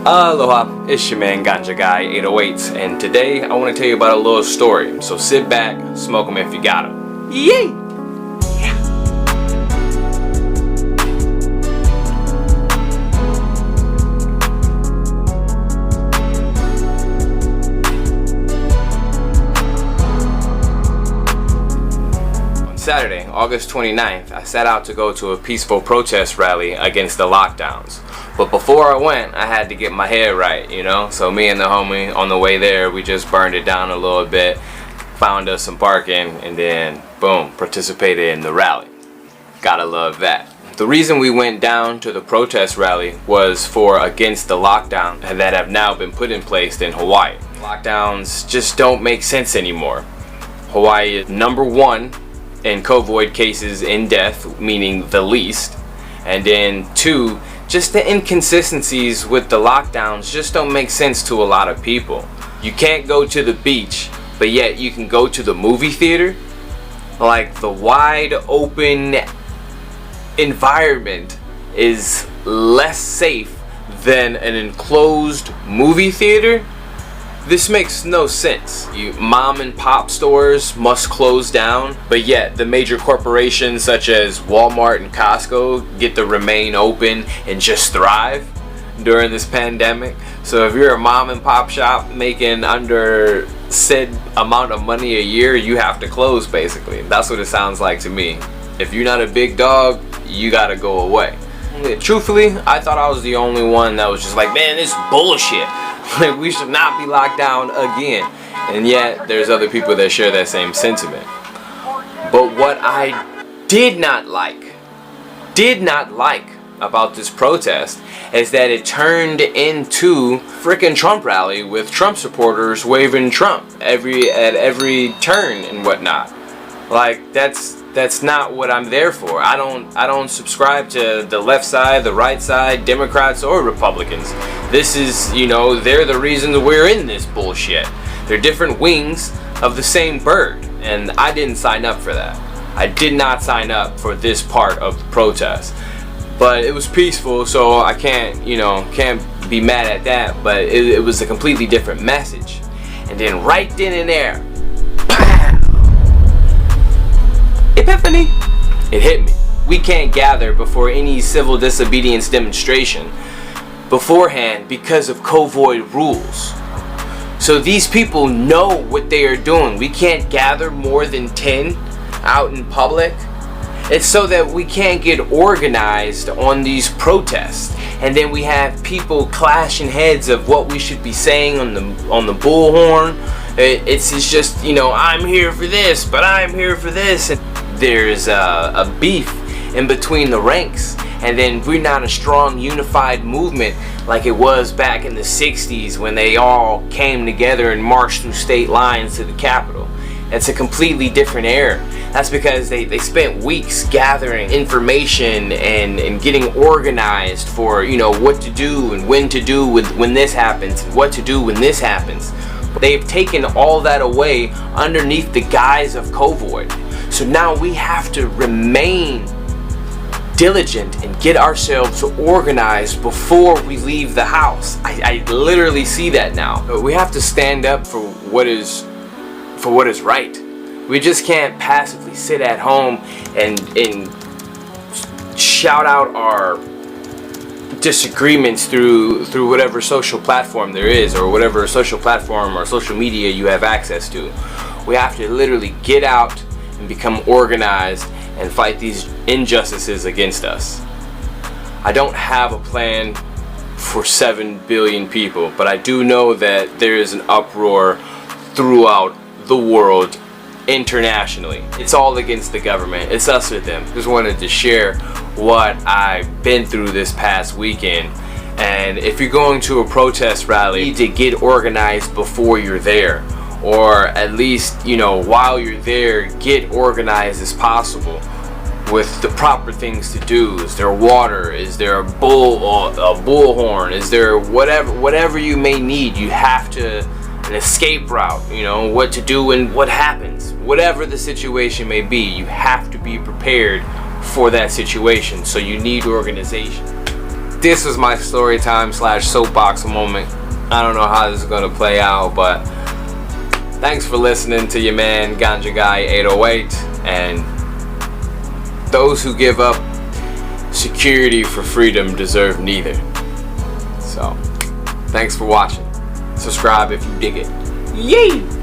Aloha, it's your man Ganja Guy 808s, and today I want to tell you about a little story. So sit back, smoke 'em if you got 'em. Yay! Saturday, August 29th, I set out to go to a peaceful protest rally against the lockdowns. But before I went, I had to get my head right, you know? So me and the homie, on the way there, we just burned it down a little bit, found us some parking, and then, boom, participated in the rally. Gotta love that. The reason we went down to the protest rally was for against the lockdown that have now been put in place in Hawaii. Lockdowns just don't make sense anymore. Hawaii is number one in COVID cases in death, meaning the least, and then two, just the inconsistencies with the lockdowns just don't make sense to a lot of people. You can't go to the beach, but yet you can go to the movie theater. Like, the wide open environment is less safe than an enclosed movie theater. This makes no sense. Mom and pop stores must close down, but yet the major corporations such as Walmart and Costco get to remain open and just thrive during this pandemic. So if you're a mom and pop shop making under said amount of money a year, you have to close basically. That's what it sounds like to me. If you're not a big dog, you gotta go away. Truthfully, I thought I was the only one that was just like, man, this is bullshit. Like, we should not be locked down again. And yet, there's other people that share that same sentiment. But what I did not like about this protest is that it turned into frickin' Trump rally with Trump supporters waving Trump at every turn and whatnot. Like, that's not what I'm there for. I don't subscribe to the left side, the right side, Democrats or Republicans. This is, you know, they're the reason that we're in this bullshit. They're different wings of the same bird, and I didn't sign up for that. I did not sign up for this part of the protest. But it was peaceful, so I can't be mad at that, but it was a completely different message. And then right then and there, epiphany! It hit me. We can't gather before any civil disobedience demonstration beforehand because of COVID rules. So these people know what they are doing. We can't gather more than 10 out in public. It's so that we can't get organized on these protests. And then we have people clashing heads of what we should be saying on the bullhorn. It's just, you know, I'm here for this, but I'm here for this. And there's a beef in between the ranks, and then we're not a strong unified movement like it was back in the 60s when they all came together and marched through state lines to the Capitol. It's a completely different era. That's because they spent weeks gathering information and getting organized for, you know, what to do and when to do when this happens and what to do when this happens. They've taken all that away underneath the guise of COVID. So now we have to remain diligent and get ourselves organized before we leave the house. I literally see that now. But we have to stand up for what is right. We just can't passively sit at home and shout out our disagreements through whatever social platform there is, or whatever social platform or social media you have access to. We have to literally get out and become organized and fight these injustices against us. I don't have a plan for 7 billion people, but I do know that there is an uproar throughout the world, internationally. It's all against the government. It's us or them. Just wanted to share what I've been through this past weekend. And if you're going to a protest rally, you need to get organized before you're there, or at least, you know, while you're there, get organized as possible with the proper things to do. Is there water? Is there a bullhorn? Is there whatever you may need? You have to, an escape route, you know, what to do and what happens. Whatever the situation may be, you have to be prepared for that situation. So you need organization. This was my story time / soapbox moment. I don't know how this is going to play out, but thanks for listening to your man Ganja Guy 808. And those who give up security for freedom deserve neither. So thanks for watching. Subscribe if you dig it. Yay!